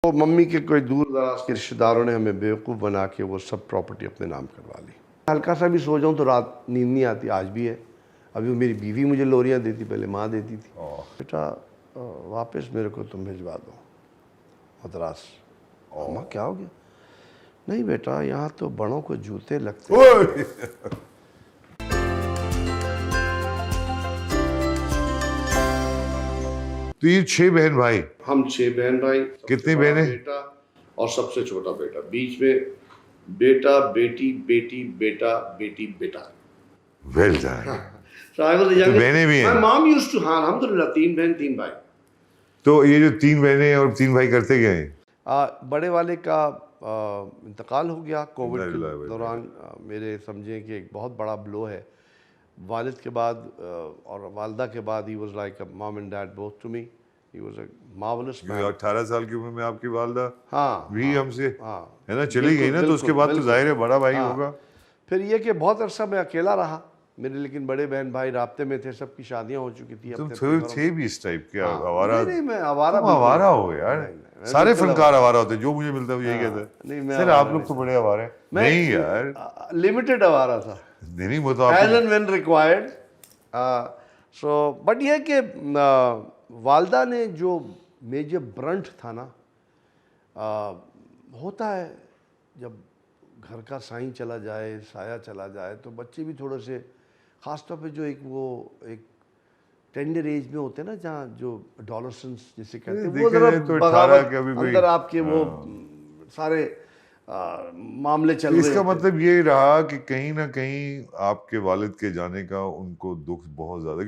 तो मम्मी के कोई दूर दराज के रिश्तेदारों ने हमें बेवकूफ़ बना के वो सब प्रॉपर्टी अपने नाम करवा ली। हल्का सा भी सो जाऊँ तो रात नींद नहीं आती, आज भी है। अभी वो मेरी बीवी मुझे लोरियाँ देती, पहले माँ देती थी। बेटा वापस मेरे को तुम भिजवा दो मद्रास। माँ क्या हो गया? नहीं बेटा, यहाँ तो बड़ों को जूते लगते हैं। तो ये 6 बहन भाई, हम 6 बहन भाई। कितनी बहनें? बेटा और सबसे छोटा बेटा, बीच में बेटा बेटी बेटी बेटा बेटी बेटा। Well done. So I was the youngest. बहनें भी हैं? My mom used to, हाँ अल्हम्दुलिल्लाह 3 बहन 3 भाई। तो ये जो 3 बहनें और 3 भाई करते क्या हैं? बड़े वाले का इंतकाल हो गया कोविड के अल्लाह दौरान। मेरे समझें कि एक बहुत बड़ा ब्लो है। वालिद के बाद और वालदा के बाद he was like a mom and dad both to me. He was a marvellous man. 18 साल की उम्र में आपकी वालदा हाँ भी हमसे हाँ है ना चली गई ना, तो उसके बाद तो जाहिर है बड़ा भाई होगा। फिर ये कि बहुत अरसा मैं अकेला रहा मेरे, लेकिन बड़े बहन भाई राब्ते में थे, सबकी शादियां हो चुकी थी। तुम अपने थे भी इस टाइप के आवारा? नहीं, मैं आवारा तुम आवारा हो यार। सारे फनकार आवारा होते, जो मुझे मिलता है वो यही कहता है। नहीं, मैं सर आप लोग तो बड़े आवारा हैं। नहीं यार, लिमिटेड आवारा था। नहीं वो तो एज आप and when required. So but ये कि वालदा ने जो मेजर ब्रंट था ना, होता है जब घर का साईं चला जाए, साया चला जाए, तो बच्चे भी थोड़े से, ख़ास तौर पे जो एक टेंडर एज में होते हैं ना, जहाँ जो एडोलेसेंस जिसे कहते हैं, वो ज़रा तो 18 बगावत के अभी कोई- अंदर आपके वो सारे मामले चल रहे इसका होते हैं। मतलब ये रहा कि कहीं ना कहीं आपके वालिद के जाने का उनको दुख बहुत ज्यादा,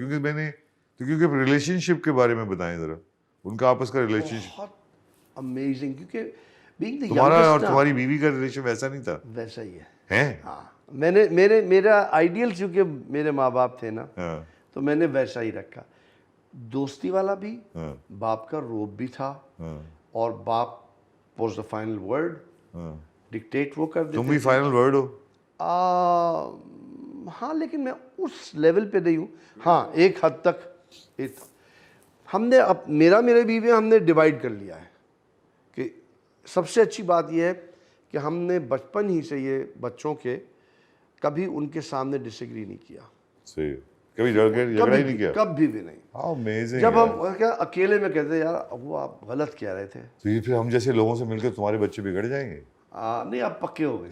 क्योंकि रिलेशनशिप के बारे में बताएं जरा, उनका आपस का रिलेशनशिप। बहुत अमेजिंग, क्योंकि बीइंग द तुम्हारा और यंगेस्ट तुम्हारी बीवी का रिलेशन वैसा नहीं था? वैसा ही है। हैं? हाँ, मेरा आइडियल, क्योंकि मेरे माँ बाप थे ना, हाँ, तो मैंने वैसा ही रखा। दोस्ती वाला भी, हाँ, बाप का रोब भी था, हाँ, और बाप वाज द फाइनल वर्ड। हाँ। डिक्टेट वो कर तुम देते भी फाइनल वर्ड हो? हाँ, लेकिन मैं उस लेवल पे नहीं हूँ। हाँ, एक हद तक हमने अब मेरे बीवी हमने डिवाइड कर लिया है कि सबसे अच्छी बात यह है कि हमने बचपन ही से ये बच्चों के कभी उनके सामने डिसएग्री नहीं किया। सही। कभी झगड़ा ही नहीं किया? कभी भी नहीं। How amazing. जब हम क्या अकेले में कहते यार वो आप गलत कह रहे थे, तो ये फिर हम जैसे लोगों से मिलकर तुम्हारे बच्चे बिगड़ जाएंगे? नहीं आप पक्के हो गए।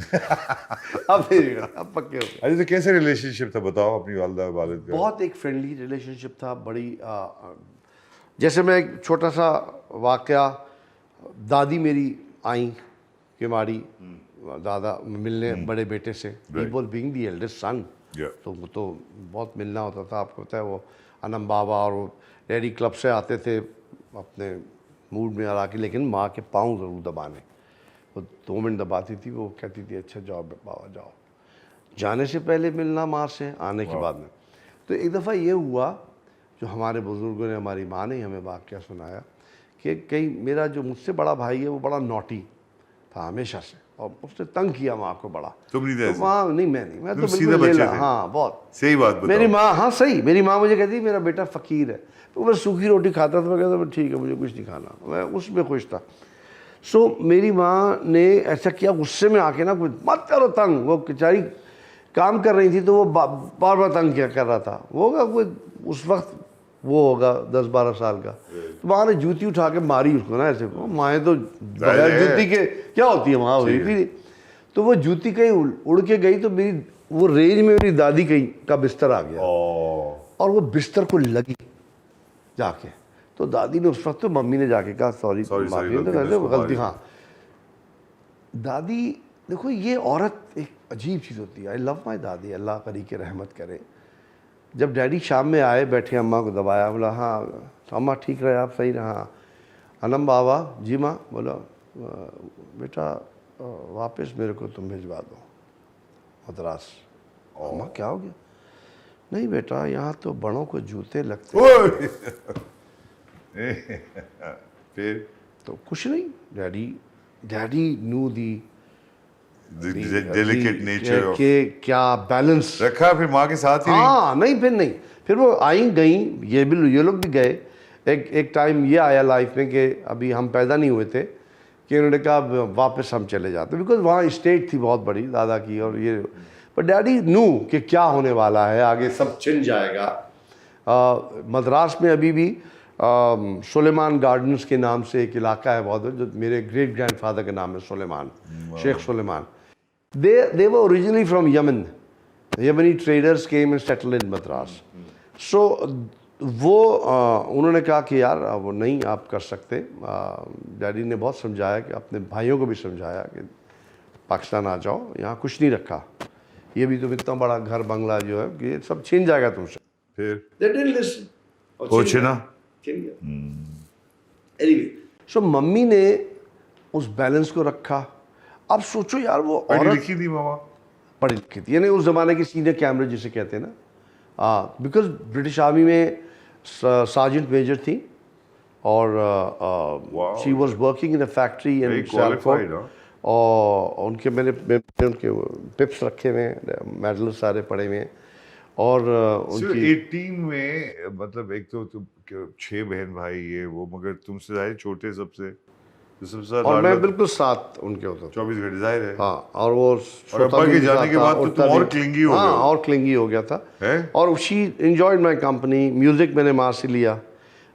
अब नहीं बिगड़ा, अब पक्के हो गए। अरे तो कैसे रिलेशनशिप था बताओ अपनी वालदा वालिद का? बहुत एक फ्रेंडली रिलेशनशिप था। बड़ी जैसे मैं एक छोटा सा वाकया, दादी मेरी आई केमाड़ी दादा मिलने बड़े बेटे से। He was being the eldest son, तो वो तो बहुत मिलना होता था। आपको पता है वो अनम बाबा और वो डैडी क्लब से आते थे अपने मूड में आ के, लेकिन माँ के पाँव ज़रूर दबाने। वो 2 मिनट दबाती थी, वो कहती थी अच्छा जाओ बाबा जाओ। जाने से पहले मिलना माँ से, आने के बाद में। तो एक दफ़ा ये हुआ, जो हमारे बुज़ुर्गों ने, हमारी माँ ने हमें वाक़या सुनाया कि कहीं मेरा जो मुझसे बड़ा भाई है वो बड़ा नॉटी था हमेशा से, और उसने तंग किया माँ को बड़ा। तुम नहीं थे? तो माँ नहीं, मैं तो सीधे बिल्कुल बच्चे लेला। थे? हाँ बहुत सही बात बताओ। मेरी माँ, हाँ सही, मेरी माँ मुझे कहती मेरा बेटा फ़कीर है, तो मैं सूखी रोटी खाता था। मैं कहता ठीक है मुझे कुछ नहीं खाना, मैं उसमें खुश था। सो मेरी माँ ने ऐसा किया, गुस्से में आके ना, कुछ मत करो तंग। वो बेचारी काम कर रही थी, तो वो बार बार तंग क्या कर रहा था। वो होगा कोई उस वक्त वो होगा 10-12 साल का, तो माँ ने जूती उठा के मारी उसको ना ऐसे। माएँ तो बगैर जूती के क्या होती है, वहाँ हुई थी। तो वो जूती कहीं उड़ के गई, तो मेरी वो रेंज में मेरी दादी कहीं का बिस्तर आ गया, और वो बिस्तर को लगी जाके। तो दादी ने उस वक्त, तो मम्मी ने जाके कहा सॉरी गलती। हाँ, दादी देखो ये औरत एक अजीब चीज़ होती है। आई लव माई दादी, अल्लाह करी के रहमत करे। जब डैडी शाम में आए, बैठे, अम्मा को दबाया, बोला हाँ अम्मा ठीक रहे आप, सही रहा। अनम बाबा जी माँ, बोला बेटा वापस मेरे को तुम भिजवा दो मद्रास। अम्मा क्या हो गया? नहीं बेटा, यहाँ तो बड़ों को जूते लगते हैं। फिर तो कुछ नहीं, डैडी न्यू दी डेलिकेट नेचर के क्या बैलेंस रखा। फिर माँ के साथ ही हाँ नहीं, फिर वो आई गई, ये लोग भी गए। एक टाइम ये आया लाइफ में कि अभी हम पैदा नहीं हुए थे, कि उन्होंने कहा वापस हम चले जाते, बिकॉज वहाँ इस्टेट थी बहुत बड़ी दादा की और ये, पर डैडी न्यू कि क्या होने वाला है आगे, सब छिन जाएगा। मद्रास में अभी भी सुलेमान गार्डन्स के नाम से एक इलाका है बहुत, जो मेरे ग्रेट ग्रैंडफादर का नाम है Suleman, Sheikh Suleman. They were originally from Yemen. Yemeni traders came and settled in Madras. So वो उन्होंने कहा कि यार वो नहीं आप कर सकते। डैडी ने बहुत समझाया, कि अपने भाइयों को भी समझाया कि पाकिस्तान आ जाओ, यहाँ कुछ नहीं रखा, ये भी तुम इतना बड़ा घर बंगला जो है कि ये सब छीन जाएगा तुमसे। फिर They didn't listen. वो छिना। Anyway, so मम्मी ने उस बैलेंस को रखा। अब सोचो यार, वो पढ़ी औरत लिखी थी मामा, पढ़ी लिखी थी, यानी उस ज़माने के सीनियर कैमरे जिसे कहते हैं ना, बिकॉज ब्रिटिश आर्मी में सार्जेंट मेजर थी और she was working in a factory in qualified, हाँ। और उनके मैंने उनके पिप्स रखे हुए हैं, मेडल सारे पड़े हुए हैं। और सिर्फ उनकी 18 में, मतलब एक तो तुम 6 बहन भाई ये वो, मगर तुमसे ज़्यादा छोटे सबसे, तो सबसे ज्यादा और मैं लाडला बिल्कुल साथ उनके होता था। 24 घंटे जाहिर है। हाँ, और वो और अब्बा के जाने के बाद तो तुम और क्लिंगी हो गए। हाँ, और क्लिंगी हो गया था। हैं? और she enjoyed my company. Music मैंने माँ से लिया।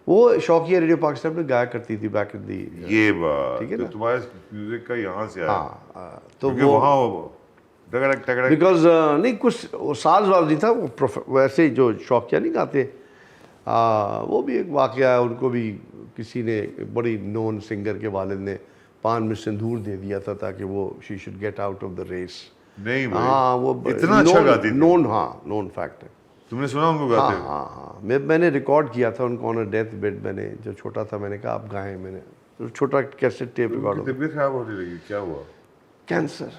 वो शौकिया रेडियो पाकिस्तान में गाया करती थी बैक इन दी। ये बात ठीक है तो ना? तुम्हारे म्यूजिक का यहाँ से आया। हाँ, तो क्योंकि वो वहाँ टकड़क टकड़क बिकॉज नहीं कुछ वो साज वाज नहीं था, वो वैसे जो शौकिया नहीं गाते। वो भी एक वाकया है, उनको भी किसी ने, बड़ी नोन सिंगर के वालिद ने पान में सिंदूर दे दिया था ताकि वो she should get out of the race. नहीं भाई, हाँ, वो इतना अच्छा गाती थी। नोन, हाँ, नोन फैक्ट है। तुमने सुना उनको गाते हुए? हाँ, मैंने रिकॉर्ड किया था उनको ऑन डेथ बेड। मैंने जब छोटा था मैंने कहा आप गाएं। मैंने तो छोटा कैसेट टेप रिकॉर्ड, उनकी तबीयत खराब होने लगी, क्या हुआ? कैंसर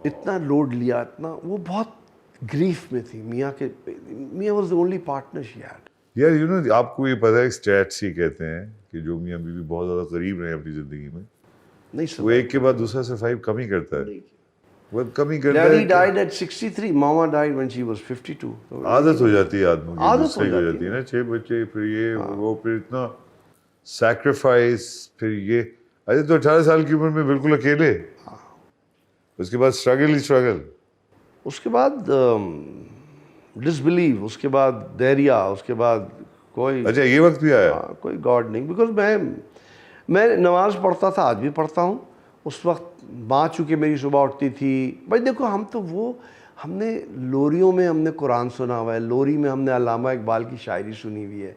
इतना लोड लिया, इतना वो बहुत ग्रीफ में थी। मियाँ was the only partner she had. यार यू नो, आपको ये पता है स्टैट्स ही कहते हैं कि जो मियाँ बीवी बहुत ज्यादा करीब रहे अपनी जिंदगी में, नहीं वो एक के बाद दूसरा सरवाइव कम ही करता है। वो कम ही करता डैडी है। Died eight 63, mama died when she was 52। तो आदत हो जाती है आदमी की, आदत दूसरे हो की हो जाती जाती है ना, 6 बच्चे, फिर ये वो, फिर इतना सैक्रिफाइस, फिर ये। अरे तो 18 साल की उम्र में बिल्कुल अकेले, उसके बाद स्ट्रगल ही स्ट्रगल। उसके बाद डिसबिलीव, उसके बाद धैर्य, उसके बाद कोई, अच्छा ये वक्त भी आया? कोई गॉड नहीं। बिकॉज मैं नमाज पढ़ता था, आज भी पढ़ता हूँ। उस वक्त माँ चूँकि मेरी सुबह उठती थी। भाई देखो, हम तो वो हमने लोरियों में हमने कुरान सुना हुआ है, लोरी में हमने अल्लामा इकबाल की शायरी सुनी हुई है।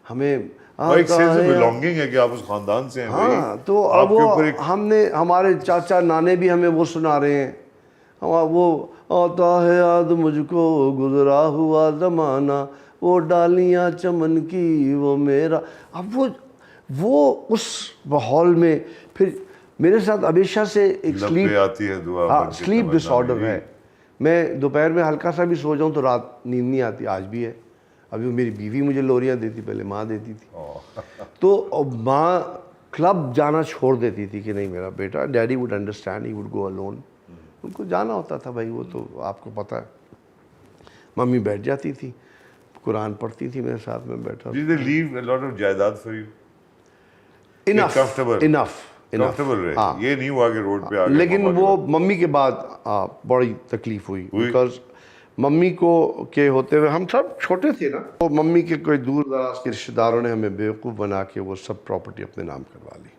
हमें एक सेंस ऑफ बिलोंगिंग है कि आप उस खानदान से हैं भाई। हाँ, तो अब वो हमने, हमारे चाचा नाने भी हमें वो सुना रहे हैं। वो आता है याद मुझको गुजरा हुआ ज़माना, वो डालियाँ चमन की वो मेरा। अब वो उस माहौल में फिर मेरे साथ हमेशा से एक स्लीप आती है दुआ। हाँ, स्लीप डिसऑर्डर है। मैं दोपहर में हल्का सा भी सो जाऊँ तो रात नींद नहीं आती, आज भी है। अभी मेरी बीवी मुझे लोरियाँ देती, पहले माँ देती थी। तो माँ क्लब जाना छोड़ देती थी कि नहीं मेरा बेटा, daddy would understand, he would go alone. उनको जाना होता था भाई, वो तो आपको पता है। मम्मी बैठ जाती थी, कुरान पढ़ती थी मेरे साथ में बैठा। Did they leave a lot of जायदाद for you? इनफ रहे। हाँ। ये नहीं हुआ कि रोड पे आ गए। लेकिन वो मम्मी के बाद बड़ी तकलीफ हुई बिकॉज मम्मी को के होते हुए हम सब छोटे थे ना, तो मम्मी के कोई दूर दराज के रिश्तेदारों ने हमें बेवकूफ़ बना के वो सब प्रॉपर्टी अपने नाम करवा ली।